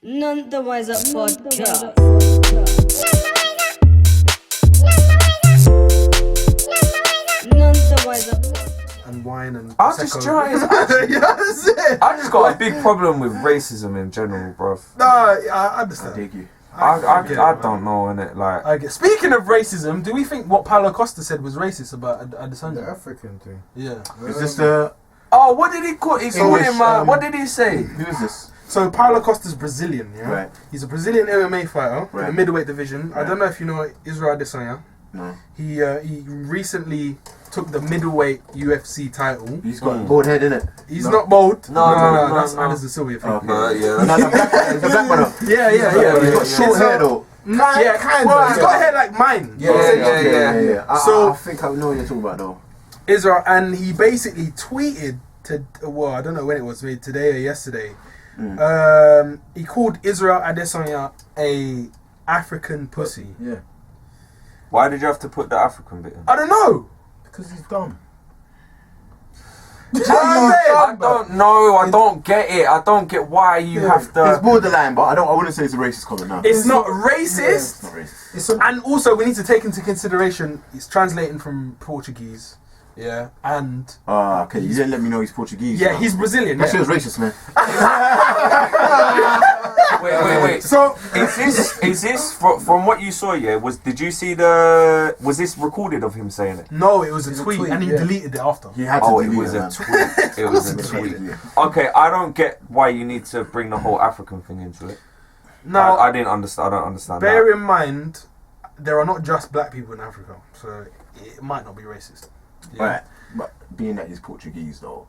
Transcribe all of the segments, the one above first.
None the wiser podcast. None the wiser. And wine and I just try. Yeah, that's it. I just got a big problem with racism in general, bruv. No, I understand. I dig you. I don't know, innit? Like, I get. Speaking of racism, do we think what Paulo Costa said was racist about The Adesanya? African thing. Yeah. Is this the... oh, what did he call? He called English, him. What did he say? Who is this? So Paulo Costa's Brazilian, yeah. Right. He's a Brazilian MMA fighter in Right. the middleweight division. I Right. don't know if you know Israel Adesanya. No. He recently took the middleweight UFC title. He's got a bald head, innit? He's not bold. No, that's no. Anderson Silva. I think. Okay. Yeah. No, the black one. Yeah. He's got short hair, though. Yeah, Kind well, of, he's yeah. got hair like mine. Yeah. So- I think I know what you're talking about, though. Israel, and he basically tweeted to, well, I don't know when it was, maybe today or yesterday. He called Israel Adesanya a African pussy. Yeah. Why did you have to put the African bit in? I don't know. Because he's dumb. I don't know. I don't get it. I don't get why you have It's to. borderline, but I wouldn't say it's a racist comment, no. It's not It's racist. not racist. It's a, And also, we need to take into consideration it's translating from Portuguese. Yeah, and Ah, okay, you didn't let me know he's Portuguese. yeah, man. he's Brazilian. That Yeah. shit was racist, man. Wait. So Is this from what you saw? Yeah. Did you see was this recorded of him saying it? no, it was a It's a tweet, tweet, and he yeah. deleted it after. He had to Oh, it delete was a man. tweet. It was a tweet. Okay, I don't get why you need to bring the whole African thing into it. Now, I didn't understand. I don't understand bear that. in mind, there are not just black people in Africa, so it might not be racist. Yeah. Right, but being that he's Portuguese, though,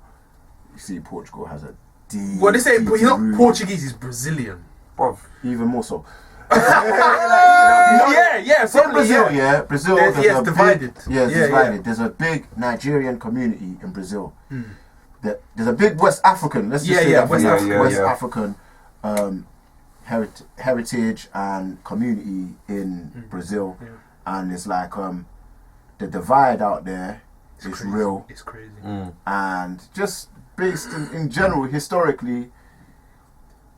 you see Portugal has a deep... Well, they say he's not root. Portuguese; he's Brazilian. Bruv. Even more so. Yeah, From probably, Brazil, yeah. yeah. Brazil, There's- there's yeah, a it's divided. Big, yeah, it's Yeah, divided. yeah. There's a big Nigerian community in Brazil. Hmm. There's a big West African. Let's just Yeah, say yeah, that for West now. African. West Yeah. African heritage and community in Brazil, Yeah. and it's like the divide out there is Crazy. real, It's crazy. and just based in general historically,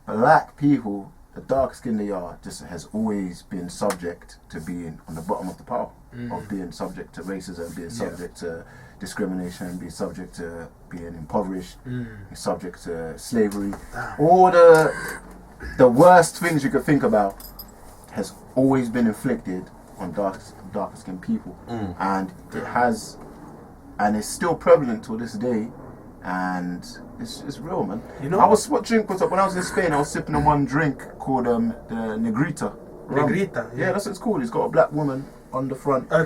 black people, the dark skin they are, just has always been subject to being on the bottom of the pile, of being subject to racism, being subject to discrimination, being subject to being impoverished, being subject to slavery. All the worst things you could think about has always been inflicted on darker skinned people, and it has, and it's still prevalent to this day. And it's real, man. You know, What drink was up when I was in Spain? I was sipping on one drink called the Negrita. rum. Negrita, Yeah, that's what it's called. It's got a black woman on the front. a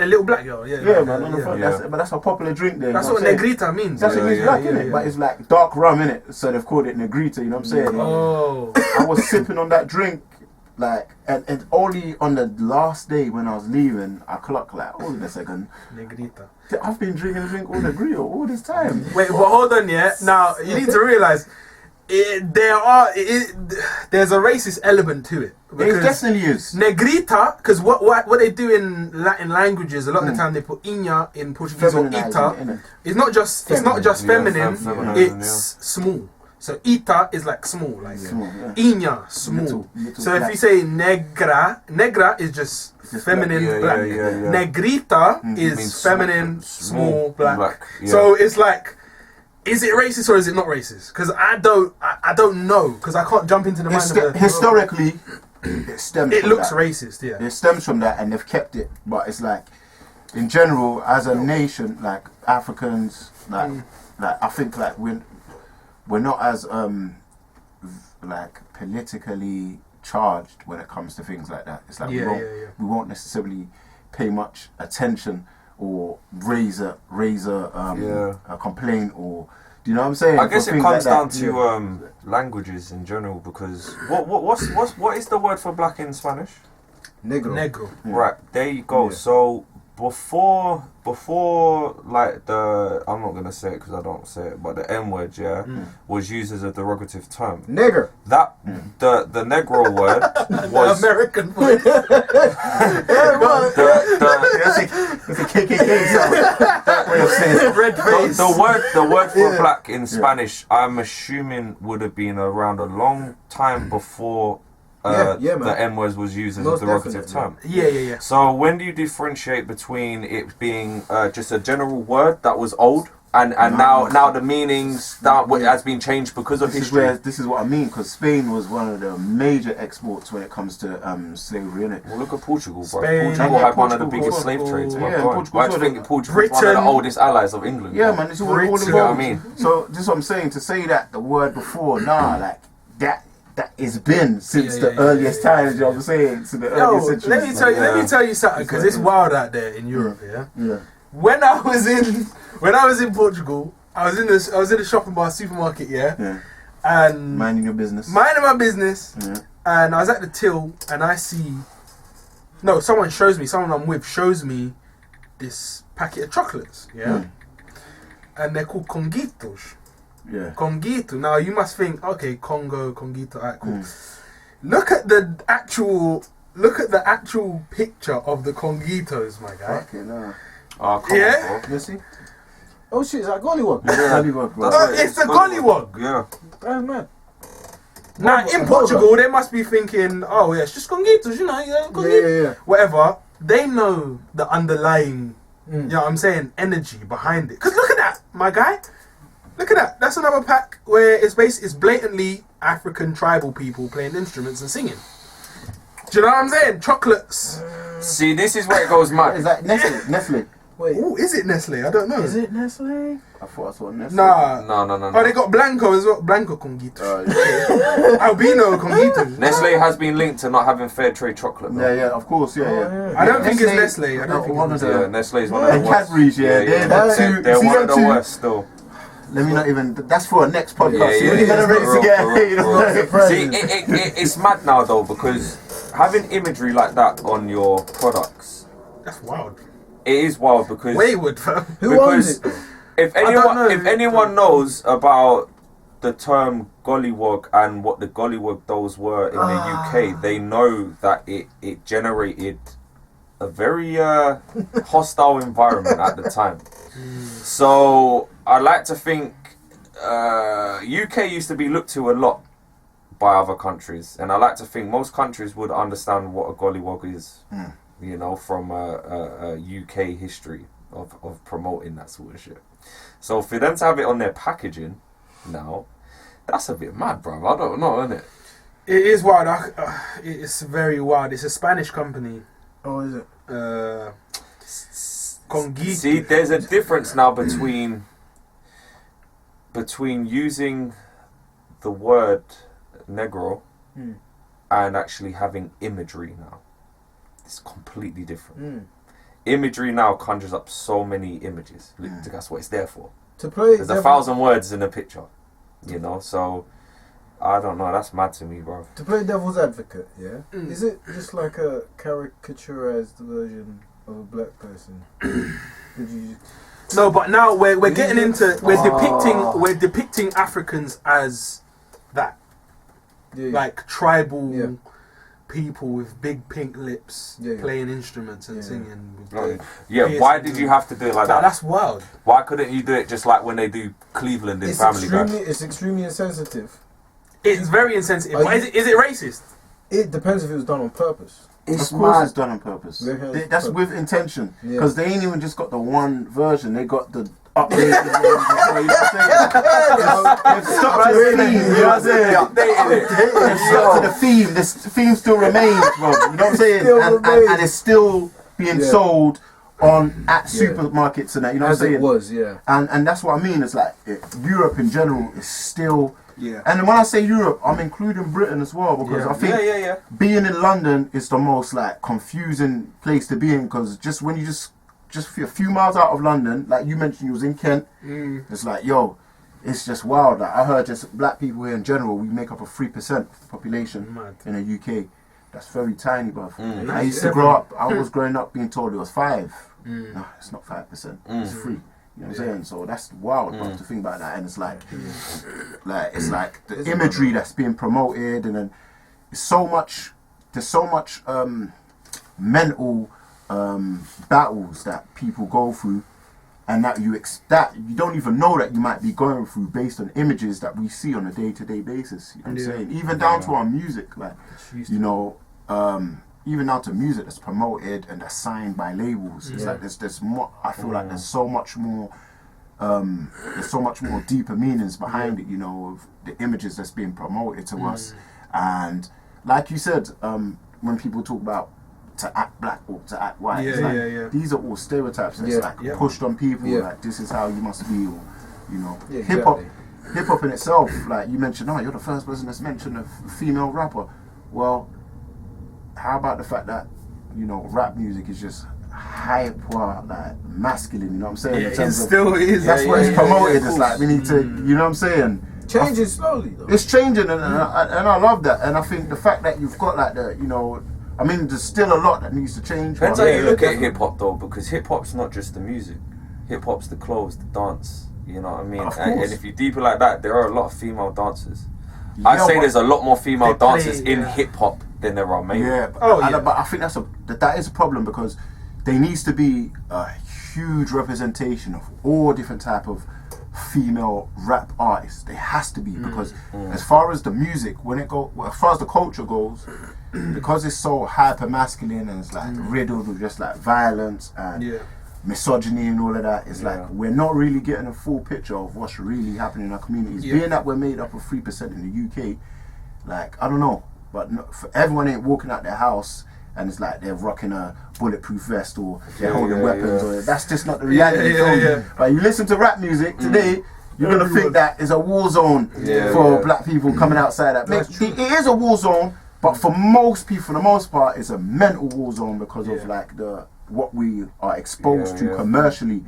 little black girl. Yeah, Yeah, man, on the front. Yeah. But that's a popular drink there. That's you know what I'm saying? Negrita means. That's what it means, black, yeah, innit? yeah. But it's like dark rum, innit? So they've called it Negrita, you know what I'm saying? Oh, I was sipping on that drink, like, and only on the last day when I was leaving, I clocked like, hold on a second, Negrita. I've been drinking a drink all the Negrita all this time. Wait, but hold on, yeah. Now you need to realize there's a racist element to it. It Because definitely is. Negrita, because what they do in Latin languages, a lot of the time they put iña in Portuguese or Feminising ita. it, innit? It's not just feminine. feminine, It's small. So ita is like small, like Small, yeah. iña, small. Little So if black. you say negra is just just feminine black. black. Yeah. Negrita is Means feminine small, small black. black, yeah. So it's like, is it racist or is it not racist? Because I don't know, because I can't jump into the mind of the Historically, it stems It from looks that. racist, yeah. It stems from that, and they've kept it. But it's like, in general, as a nation, like Africans, like I think like we're not as like politically charged when it comes to things like that. It's like Yeah. we won't necessarily pay much attention or raise a complaint, or do you know what I'm saying? I guess For it things comes like down that. to languages in general, because what is the word for black in Spanish? negro. Negro. Right, there you go. Yeah. So before like I'm not gonna say it because I don't say it, but the N word was used as a derogative term. Nigger. That the Negro word was American word. It's a KKK sound. Way of saying it. Red face. the word for black in Spanish, I'm assuming would have been around a long time before man. the N word was used as Most a derogative definitely. term. Yeah. So when do you differentiate between it being just a general word that was old and now the meanings that has been changed because of history? This is what I mean, because Spain was one of the major exports when it comes to slavery, innit? Well, look at Portugal, bro. Spain, Portugal yeah, had one of the Portugal, biggest slave trades. yeah, Bro. Go on. Portugal Why do you saw think the- Portugal's one of the oldest allies of England? Yeah, bro? man, it's all Britain. involved. You know what I mean? So this is what I'm saying, to say that the word before, like that is been since the earliest times, you know what I'm saying? To the earliest centuries. let me tell you something, because it's wild out there in Europe. Yeah. When I was in Portugal, I was in the shopping bar supermarket, and Minding your business. minding my business, Yeah. and I was at the till, and someone I'm with shows me this packet of chocolates, and they're called conguitos. Yeah. Conguito. Now you must think, okay, Congo, Conguito, alright, cool. Look at the actual picture of the conguitos, my guy. Okay, no. Oh, come Yeah? on, bro. You see? Oh shit, is that gollywog? Gollywog, bro. Oh, it's the gollywog. Yeah. Oh man. Now in Portugal, they must be thinking, oh yeah, it's just conguitos, conguito. Yeah. Whatever. They know the underlying, you know what I'm saying, energy behind it. Cause look at that, my guy. Look at that. That's another pack where it's blatantly African tribal people playing instruments and singing. Do you know what I'm saying? Chocolates. See, this is where it goes mad. Is that Nestle? Wait. Oh, is it Nestle? I don't know. Is it Nestle? I thought I saw Nestle. Nah. No. Oh, they got Blanco as well. Blanco Conguitos. Yeah. Albino Conguitos. Nestle has been linked to not having fair trade chocolate. Bro. Yeah, of course, yeah. I don't think it's Nestle. I don't think one it's of Yeah, the Nestle is one of and the worst. Cadbury's, yeah. They're See one them of the two? worst still. Let me not even. That's for a next podcast. Yeah, We're gonna race for real. again. See, it's mad now though, because having imagery like that on your products, That's wild. it is wild because Wayward, fam. Who owns it? if don't know. anyone knows about the term gollywog and what the gollywog dolls were in the UK, they know that it generated a very hostile environment at the time. So I like to think UK used to be looked to a lot by other countries, and I like to think most countries would understand what a gollywog is, you know, from a UK history of promoting that sort of shit. So for them to have it on their packaging now, that's a bit mad, bro. I don't know, innit? It is wild. It's very wild. It's a Spanish company. Oh, is it? Conguito. See, there's a difference now between using the word negro and actually having imagery now. It's completely different. Imagery now conjures up so many images. That's what it's there for. To play. There's 1,000 words in a picture, you know. So I don't know. That's mad to me, bro. To play devil's advocate, yeah. Is it just like a caricaturized version of a black person? Did you? No, but now we're getting into we're depicting Africans as that, like tribal people with big pink lips playing instruments and singing. Why did you have to do it like that? That's wild. Why couldn't you do it just like when they do Cleveland in Family Guy? It's extremely insensitive. It's very insensitive. But is it racist? It depends if it was done on purpose. Of course it's done on purpose. That's with intention. Yeah. Because they ain't even just got the one version, they got the updated one. They've stuck to the theme, you know what I'm saying? They've stuck to the theme. The theme still remains, bro. You know what I'm saying? And it's still being sold at supermarkets and that, you know what I'm saying? It was, yeah. And that's what I mean. It's like Europe in general is still. Yeah. And when I say Europe, I'm including Britain as well, because I think being in London is the most like confusing place to be in, because just when you just a few miles out of London, like you mentioned, you was in Kent. It's like, yo, it's just wild. Like I heard just black people here in general, we make up a 3% of the population in the UK. That's very tiny, bruv. Mm. I used to grow up. I was growing up being told it was 5. No, it's not 5%. It's 3. You know what I'm saying? So that's wild, bruv, to think about that. And it's like it's like the imagery that's being promoted, and then it's so much. There's so much mental battles that people go through, and that you don't even know that you might be going through based on images that we see on a day-to-day basis. You know what I'm saying? Even down to our music, like, you know, even down to music that's promoted and that's signed by labels. It's like there's more. I feel like there's so much more. There's so much more deeper meanings behind it. You know, of the images that's being promoted to us, and like you said, when people talk about to act black or to act white, it's like, these are all stereotypes that's like pushed on people. Like, this is how you must be, or, you know, hip hop in itself. Like you mentioned, you're the first person that's mentioned a female rapper. Well, how about the fact that, you know, rap music is just hyper, like, masculine? You know what I'm saying? Yeah, it still is. That's what it's promoted. It's like we need to, you know what I'm saying? Changing slowly though. It's changing, and I love that. And I think the fact that you've got like the, you know, I mean, there's still a lot that needs to change. Depends how you look at hip hop though, because hip hop's not just the music. Hip hop's the clothes, the dance. You know what I mean? And if you deep it like that, there are a lot of female dancers. I'd say there's a lot more female dancers in hip hop than there are male. Yeah, but I think that is a problem, because there needs to be a huge representation of all different type of female rap artists. There has to be, because as far as the music, as far as the culture goes, because it's so hyper masculine and it's like riddled with just like violence and misogyny and all of that, it's like we're not really getting a full picture of what's really happening in our communities. Being that we're made up of 3% in the UK, like, I don't know, but for everyone ain't walking out their house and it's like they're rocking a bulletproof vest or they're holding weapons. Or that's just not the reality. But you listen to rap music today, you're gonna think that is a war zone for black people coming outside. It is a war zone, but for most people, for the most part, it's a mental war zone because of like what we are exposed to commercially,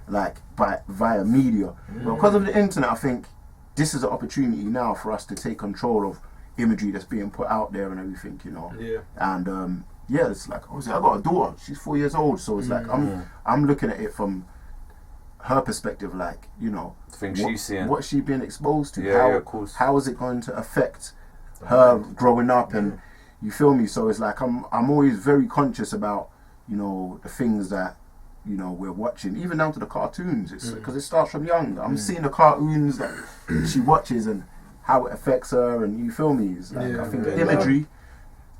like via media. But because of the internet, I think this is an opportunity now for us to take control of imagery that's being put out there and everything, you know. And it's like, obviously I got a daughter, she's 4 years old, so it's like I'm looking at it from her perspective, like, you know, what she's been exposed to, how is it going to affect her growing up, and you feel me? So it's like I'm always very conscious about, you know, the things that, you know, we're watching, even down to the cartoons. It's because it starts from young. I'm seeing the cartoons that she watches and how it affects her, and you feel me? It's like, I think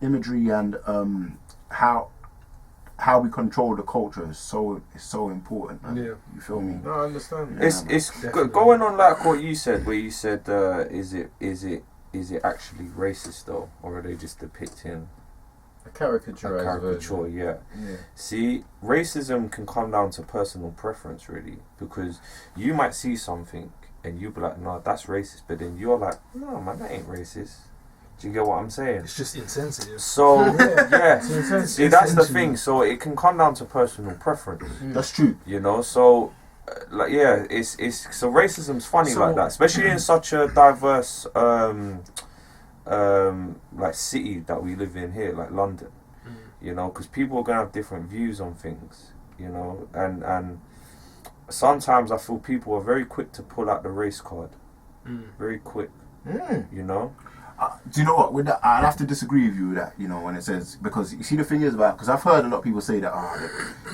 imagery and how we control the culture is so important, man. You feel me? No, I understand. It's going on like what you said, where you said, is it actually racist though, or are they just depicting a caricature? Yeah. See, racism can come down to personal preference, really, because you might see something and you be like, no, that's racist, but then you're like, no, man, that ain't racist. Do you get what I'm saying? It's just insensitive. So see, that's the thing. So it can come down to personal preference. That's true. You know, so it's so racism's funny like that, especially in such a diverse like city that we live in here, like London. You know, because people are gonna have different views on things. You know, and sometimes I feel people are very quick to pull out the race card. Very quick. You know. Do you know what? With that, I'd have to disagree with you with that. You know, when it says, because you see the thing is about, because I've heard a lot of people say that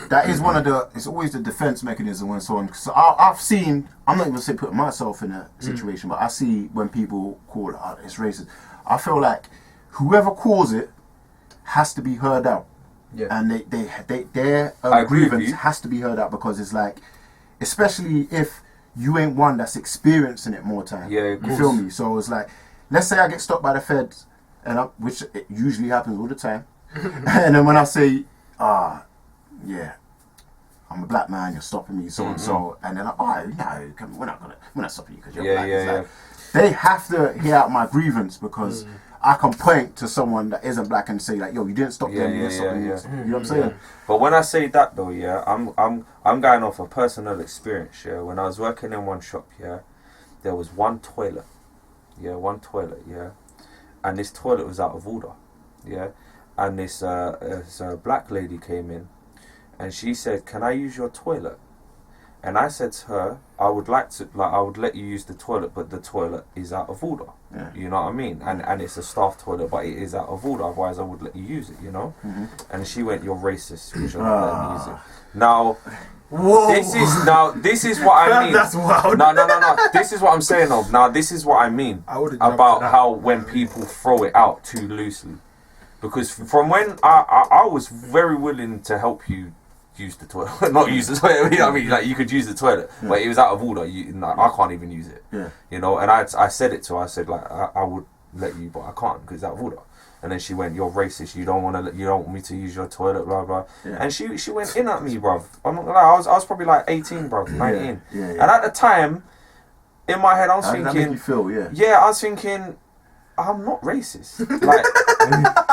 that is one of the, it's always the defense mechanism and so on. So I've seen, I'm not even say putting myself in a situation, but I see when people call it, it's racist. I feel like whoever calls it has to be heard out, and their grievance has to be heard out, because it's like, especially if you ain't one that's experiencing it more time. You feel me? So it's like, let's say I get stopped by the feds, which it usually happens all the time, and then when I say, I'm a black man, you're stopping me, so and so, and they're like, no, we're not stopping you because you're black. Like, they have to hear out my grievance, because I can point to someone that isn't black and say like, yo, you didn't stop them, you didn't stop them. You know what I'm saying? But when I say that though, I'm going off a personal experience. When I was working in one shop, there was one toilet. And this toilet was out of order, and this black lady came in, and she said, "Can I use your toilet?" And I said to her, I would let you use the toilet, but the toilet is out of order. Yeah. You know what I mean? And it's a staff toilet, but it is out of order. Otherwise, I would let you use it. You know? Mm-hmm. And she went, "You're racist. You shouldn't let me use it." Now, Whoa. this is what I mean. That's wild. No. This is what I'm saying. Of now, this is what I mean I would've jumped about to that. how when people throw it out too loosely, because from when I was very willing to help you use the toilet, not use the toilet. You know what I mean? Like, you could use the toilet, but it was out of order. I can't even use it. Yeah. You know, and I said it to her. I said, like, I would let you, but I can't because it's out of order. And then she went, "You're racist. You don't want me to use your toilet, blah blah." Yeah. And she went in at me, bruv. I'm not gonna lie. I was probably like 18, bruv, 19. Yeah. And at the time, in my head, I was How did that thinking, make you feel? Yeah. yeah, I was thinking, I'm not racist. Like,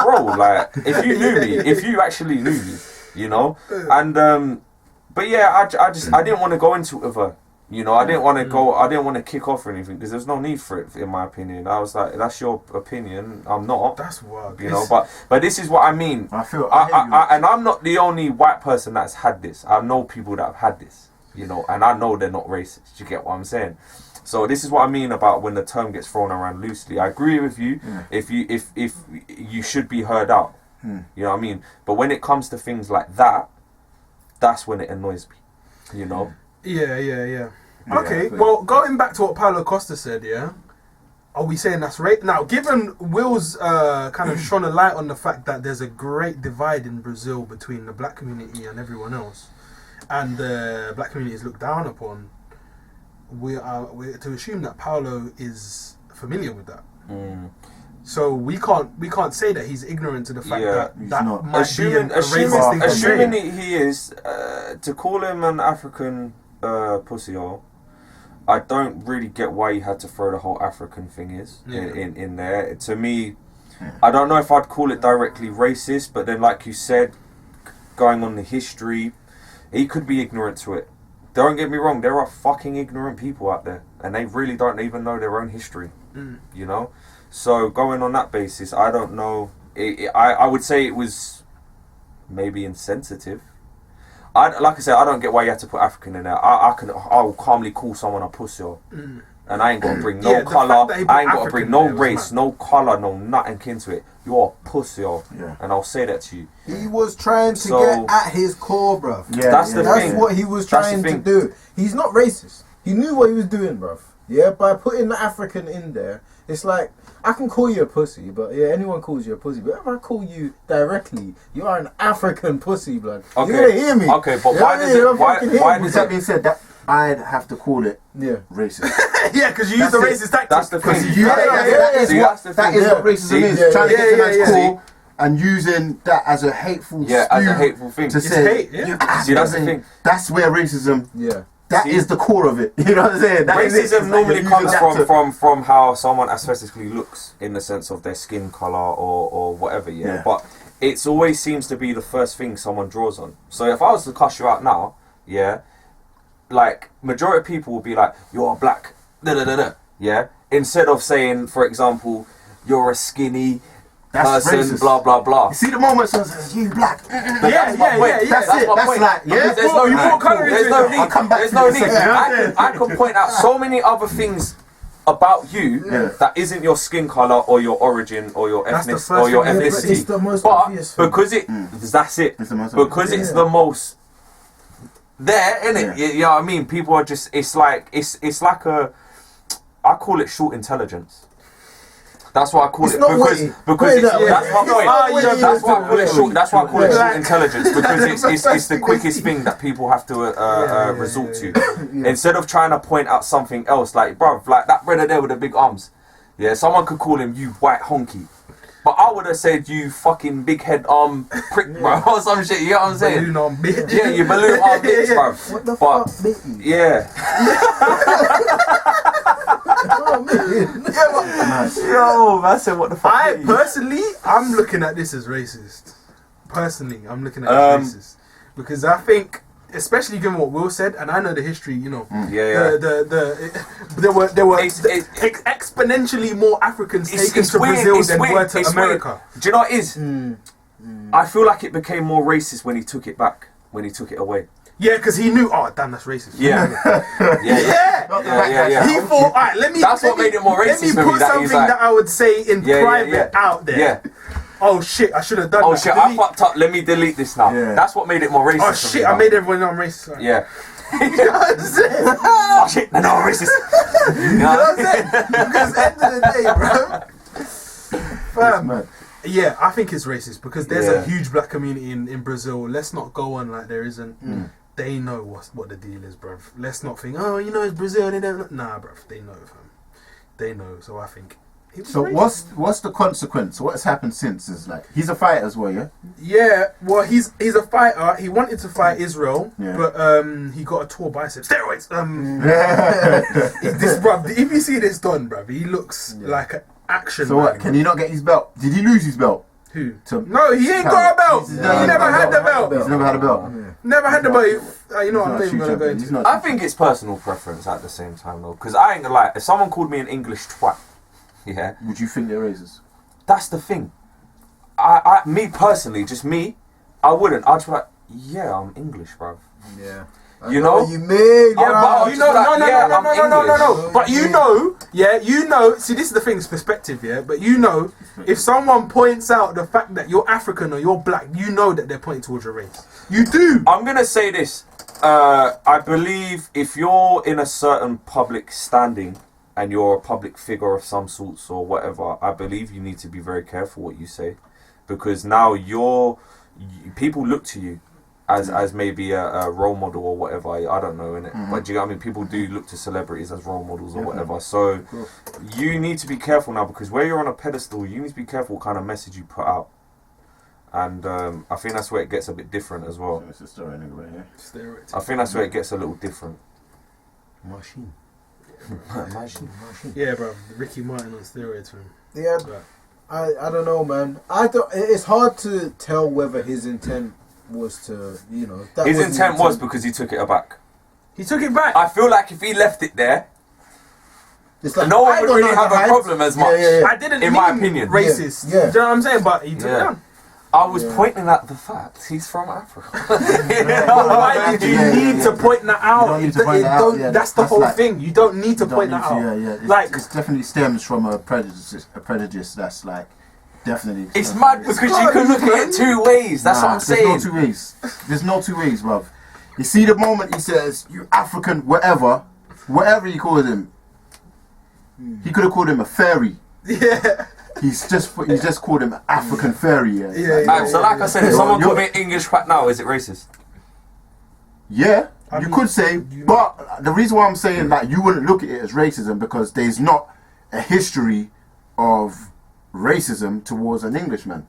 bro, like, if you knew me, if you actually knew me, you know? And, but yeah, I didn't want to go into it with her. You know, I didn't want to kick off or anything, because there's no need for it, in my opinion. I was like, that's your opinion, I'm not. That's wild. You know, but this is what I mean. I hear you. And I'm not the only white person that's had this. I know people that have had this, you know, and I know they're not racist. You get what I'm saying? So this is what I mean about when the term gets thrown around loosely. I agree with you. If you should be heard out, you know what I mean. But when it comes to things like that, that's when it annoys me. You know. Yeah. Okay, well, going back to what Paulo Costa said, yeah, are we saying that's right? Now, given Will's kind of shone a light on the fact that there's a great divide in Brazil between the black community and everyone else, and the black community is looked down upon, we're to assume that Paulo is familiar with that. So we can't say that he's ignorant to the fact that he's that not. might be a racist thing to say. Assuming he is, to call him an African pussy-hole, I don't really get why you had to throw the whole African thing in there. To me, I don't know if I'd call it directly racist, but then, like you said, going on the history, he could be ignorant to it. Don't get me wrong, there are fucking ignorant people out there, and they really don't even know their own history. You know? So going on that basis, I don't know. I would say it was maybe insensitive. Like I said, I don't get why you had to put African in there. I'll calmly call someone a pussy, and I ain't got to bring no colour, I ain't got to bring no race, no colour, no nothing into it. You're a pussy, and I'll say that to you. He was trying to get at his core, bruv. Yeah, that's the thing. That's what he was trying to do. He's not racist. He knew what he was doing, bruv. Yeah, by putting the African in there, it's like, I can call you a pussy, but yeah, anyone calls you a pussy. But if I call you directly, you are an African pussy, blood. Okay. You're gonna hear me. Okay, but why does it? Why With does that it? being said, that I'd have to call it Yeah. racist. Yeah, because you use the racist tactic. That's the thing. That is what racism is. Yeah, Trying to get to man's See? core and using that as a hateful Yeah, as a hateful thing. to It's say. hate, yeah. you See, that's the African. thing. That's where racism. Yeah. That is the core of it. You know what I'm saying? That is it. It's Racism like normally you're comes using that to- from how someone aesthetically looks, in the sense of their skin colour or whatever, yeah. But it always seems to be the first thing someone draws on. So if I was to cuss you out now, yeah, like, majority of people will be like, "You're black," yeah, instead of saying, for example, "You're a skinny That's person," racist. blah blah blah. You see the moment someone says, "You black." But that's my point. That's it. my That's point. like, yeah. Because there's no You need. brought colour There's into no it. need. I'll come back There's to no this need. in a second. I can point out so many other things about you that isn't your skin color or your origin or your That's the ethnicity first or your thing. Yeah, but ethnicity. it's the most But obvious thing. because that's it. It's the most Because obvious. it's the most there, innit? Yeah. You know what I mean? People are just. It's like I call it short intelligence. That's why I call It's it not because witty. because Put it it's, that way. that's my It's not point. witty. That's why I call it short. That's why I call it short Like- intelligence, because it's the quickest thing that people have to resort to. Instead of trying to point out something else, like, bruv, like that brother there with the big arms. Yeah, someone could call him, "You white honky," but I would have said, "You fucking big head arm prick, bro," or some shit. You know what I'm saying? Balloon on bitch. Yeah, you balloon arm bitch, bruv. What the But fuck, Mickey? yeah. Yo, man, I said, what the fuck? I'm looking at this as racist. Personally, I'm looking at it as racist because I think, especially given what Will said, and I know the history, you know, there were exponentially more Africans taken to Brazil than were to America. Do you know what it is? I feel like it became more racist when he took it back, when he took it away. Yeah, because he knew. Oh, damn, that's racist. Yeah. Yeah. He thought, alright, let me. That's what made it more racist Let me for me, put that something he's like- that I would say in private out there. Yeah. Oh shit, I should have done Oh that. shit, I fucked up. Let me delete this now. Yeah. That's what made it more racist. Oh for shit, me I now. made everyone know I'm racist. Sorry. Yeah. You know what I'm saying? Oh shit, no, I'm racist. You know what I'm saying? Because at the end of the day, bro. Fam, Man. yeah, I think it's racist because there's a Yeah. huge black community in Brazil. Let's not go on like there isn't. They know what the deal is, bruv. Let's not think, oh, you know, it's Brazil. They don't know. Nah, bruv, they know, fam. They know. So I think. It was So racist. what's the consequence? What has happened since is like he's a fighter as well, yeah. Yeah, well, he's a fighter. He wanted to fight Israel, Yeah. but he got a tore bicep. Steroids. so This bruv, if you see this done, bruv, he looks like an action man. what? Can he not get his belt? Did he lose his belt? Who? To- No, he ain't got a belt. He's He never had the belt. He's never had a belt. Never had the belt. You know, He's I'm not not a even shoe gonna go champion. into. He's not. I think it's personal preference at the same time though, because I ain't gonna lie. If someone called me an English twat, yeah, Would you think they're racist? that's the thing. Me personally, just me, I wouldn't. I'd just be like, yeah, I'm English, bruv. Yeah. You know? what you mean? Oh, but You know, no. But English. you know, yeah, you know. See, this is the thing, it's perspective, yeah. But you know, if someone points out the fact that you're African or you're black, you know that they're pointing towards your race. You do. I'm gonna say this. I believe if you're in a certain public standing and you're a public figure of some sorts or whatever, I believe you need to be very careful what you say, because now people look to you as maybe a role model or whatever. I don't know, innit? But do you know what I mean? People do look to celebrities as role models or whatever. So you need to be careful now, because where you're on a pedestal, you need to be careful what kind of message you put out. And I think that's where it gets a bit different as well. It's a story anyway, yeah. Steroids. I think that's where it gets a little different. Machine. Yeah, bro. Ricky Martin on steroids, man. Yeah, Right. I don't know, man. It's hard to tell whether his intent was to, you know. That His wasn't intent was because he took it back. He took it back. I feel like if he left it there, It's like, no one I would don't really know have the a heights. problem as much. Yeah. I didn't In mean my opinion. racist. Yeah. Do you know what I'm saying? But he took it down. I was pointing at the fact he's from Africa. But why did you need to point that out? You don't need to point that out, don't- yeah. That's the That's whole like- thing. You don't need to point that out. Yeah. Like, It definitely stems from a prejudice that's like definitely. It's mad because you can look at it two ways. That's what I'm saying. There's no two ways. There's no two ways, bruv. You see the moment he says, you African, whatever he called him, he could have called him a fairy. yeah. He's just called him an African fairy. Yeah. Yeah. So like I said, if You're- someone called you're- me English right now, is it racist? Yeah, I you mean, could say, but the reason why I'm saying that you wouldn't look at it as racism because there's not a history of racism towards an Englishman.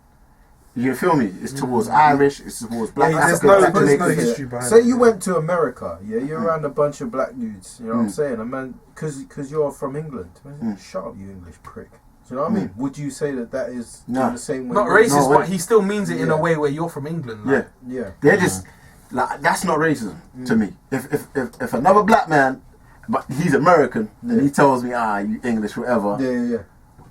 You feel me? It's towards Irish, it's towards black Yeah, there's Africans, no- black there's no Jamaicans. history behind Say it. you went to America, yeah, you're around a bunch of black dudes, you know what I'm saying? And man, because you're from England, man, shut up, you English prick. Do you know what I mean? Would you say that is No. the same way? Not you're- racist, No, but he still means it in a Yeah. way where you're from England. Yeah, Like. Yeah. they're just like that's not racism to me. If another black man, but he's American, and he tells me, you English, whatever, Yeah.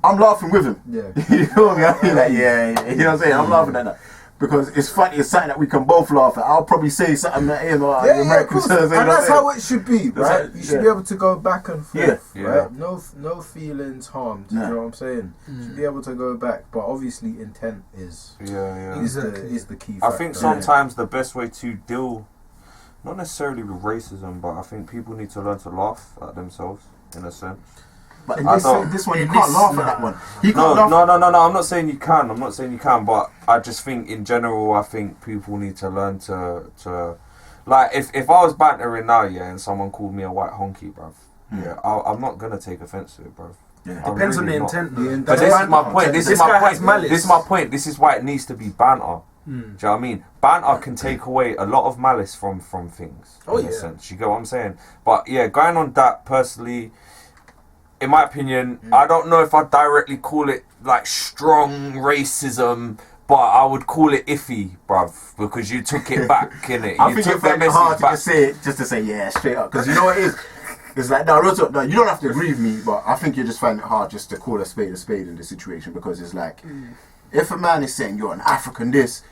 I'm laughing with him. Yeah. You feel me? I feel like, yeah, you know what I'm saying? I'm laughing at that. Because it's funny, it's something that we can both laugh at. I'll probably say something that him or Yeah, of American course. says. And you know what that's I'm how it should be, That's right? how- You should yeah. be able to go back and forth, Yeah. right? No feelings harmed. No. You know what I'm saying? You should be able to go back, but obviously intent is Yeah. Exactly. the key. I factor. think sometimes the best way to deal, not necessarily with racism, but I think people need to learn to laugh at themselves in a sense. But in I this, don't- this one, you in can't this- laugh at nah. that one. You No, can't laugh. no. I'm not saying you can. I'm not saying you can, but I just think in general, I think people need to learn to like if I was bantering now, yeah, and someone called me a white honky, bruv, yeah, I'm not gonna take offence to it, bruv. Yeah. I'm Depends on really the not. intent. The though. intent. But this is my point. This This is my guy point. has malice. This is my point. This is why it needs to be banter. Do you know what I mean? Banter can take away a lot of malice from things. Oh, in a yeah. sense. You get what I'm saying? But yeah, going on that personally, in my opinion, I don't know if I'd directly call it like strong racism, but I would call it iffy, bruv, because you took it back, innit? I You think took it's the like message hard to back. just say it, just to say yeah, straight up. Because you know what it is? It's like, no, you don't have to agree with me, but I think you just find it hard just to call a spade in this situation because it's like, if a man is saying you're an African this,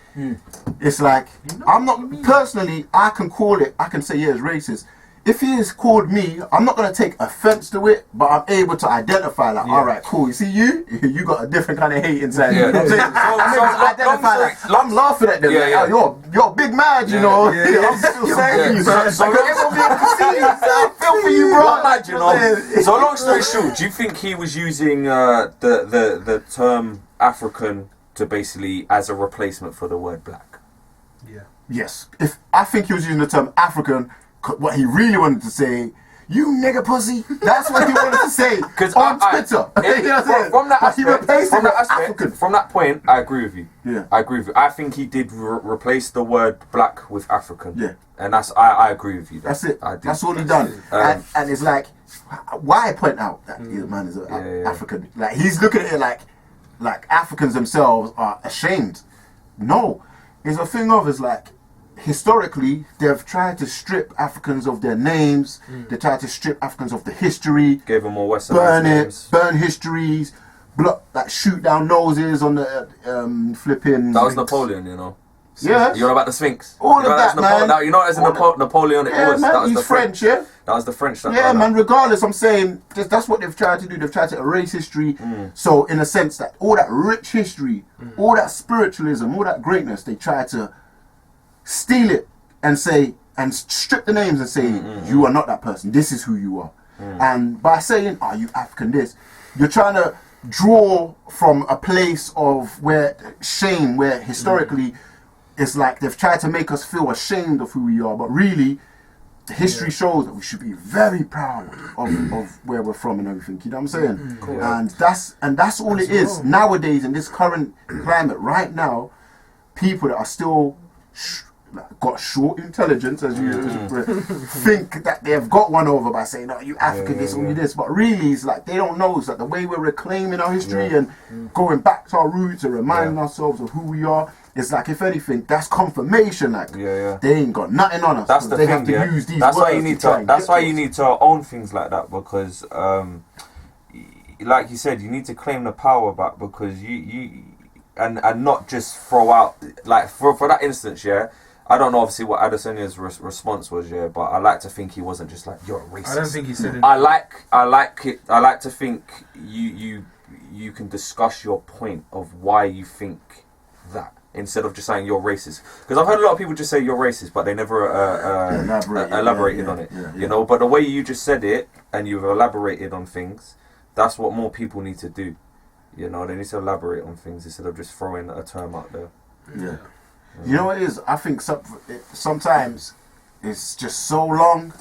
it's like, I'm not, personally, I can call it, I can say, yeah, it's racist. If he has called me, I'm not going to take offense to it, but I'm able to identify, like, all right, cool. You see, you got a different kind of hate inside you. You know what I'm saying? I'm able to identify, like, I'm laughing at them. Like, oh, you're a big man, you know. I'm still saying you. So everyone be able to see you. I feel for you, bro. Mad, you know. So long story short, do you think he was using the term African to basically as a replacement for the word black? Yeah. Yes. If I think he was using the term African, what he really wanted to say, you nigga pussy. That's what he wanted to say on Twitter. You know what I'm saying? From that African. From that point, I agree with you. Yeah. I agree with you. I think he did replace the word black with African. Yeah. And I agree with you. That's it. I do. That's all he done. And it's like, why point out that the man is African? Like, he's looking at it like Africans themselves are ashamed. No. It's a thing of, it's like, historically, they've tried to strip Africans of their names. They tried to strip Africans of the history. Gave them more westernized names. Burn histories, shoot down noses on the flipping. That was Napoleon, you know. Yeah. You know about the Sphinx? All of that, man. You know as Napoleonic yeah, was. man, That was he's the French, yeah? That was the French. Yeah, man, regardless, I'm saying, that's what they've tried to do. They've tried to erase history. So, in a sense, that all that rich history, all that spiritualism, all that greatness, they try to steal it and say, and strip the names and say, you are not that person. This is who you are. And by saying, are you African this? You're trying to draw from a place of where shame, where historically it's like they've tried to make us feel ashamed of who we are. But really, the history shows that we should be very proud of where we're from and everything. You know what I'm saying? And that's all it is. Nowadays, in this current climate, right now, people that are still got short intelligence, as you think that they've got one over by saying, "Oh, you African this or you this," but really, it's like they don't know. It's like the way we're reclaiming our history and going back to our roots and reminding ourselves of who we are. It's like, if anything, that's confirmation. Like, they ain't got nothing on us. That's the they thing. have to use these that's words why you need try to. and That's get why to you us. need to own things like that, because, like you said, you need to claim the power back, because you and not just throw out, like, for that instance, I don't know obviously what Adesanya's response was, but I like to think he wasn't just like, you're a racist. I don't think he said it. I like to think you can discuss your point of why you think that, instead of just saying you're racist. Because I've heard a lot of people just say you're racist, but they never elaborated on it. You know, but the way you just said it and you've elaborated on things, that's what more people need to do. You know, they need to elaborate on things instead of just throwing a term out there. Yeah. You know what it is? I think sometimes it's just so long,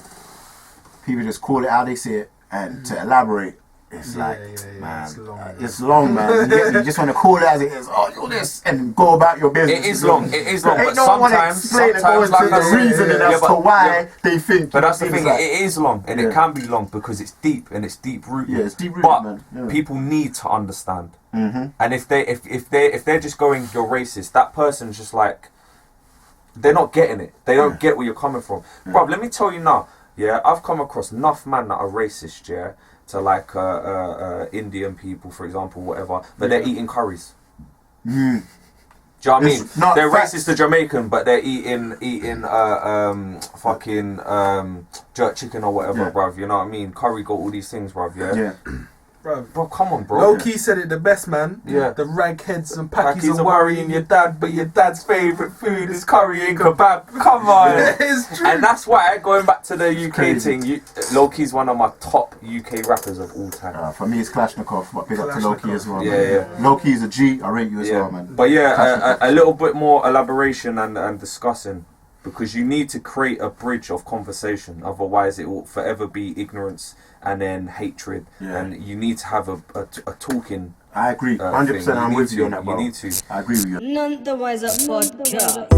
people just call it how they see it, and to elaborate, it's man, it's long, man. You just want to call it as it is. Oh, you're this, and go about your business. It is long. But no one explain and go into the reasoning as to why they think. But that's the thing. It is long, and it can be long because it's deep and it's deep rooted. Yeah, it's deep rooted, but man. Yeah. people need to understand. And if they're just going, you're racist, that person's just like, they're not getting it. They don't get where you're coming from. Bruv, let me tell you now. I've come across enough men that are racist. To like Indian people, for example, whatever, but they're eating curries. Do you know what I mean? They're racist to Jamaican, but they're eating fucking jerk chicken or whatever, bruv. You know what I mean? Curry got all these things, bruv. Bro, come on, bro. Low key said it the best, man. The ragheads and packies are worrying your dad, but your dad's favourite food is curry and kebab. Come on. It's true. And that's why, going back to the UK thing, Low Key's one of my top UK rappers of all time. For me, it's Kalashnikov, but big up to Low Key as well. Yeah. Low Key is a G. I rate you as well, man. But a little bit more elaboration and discussing, because you need to create a bridge of conversation. Otherwise, it will forever be ignorance and then hatred, and you need to have a talking. I agree, 100%. I'm with you on that, bro. You need to. I agree with you. None the wiser podcast.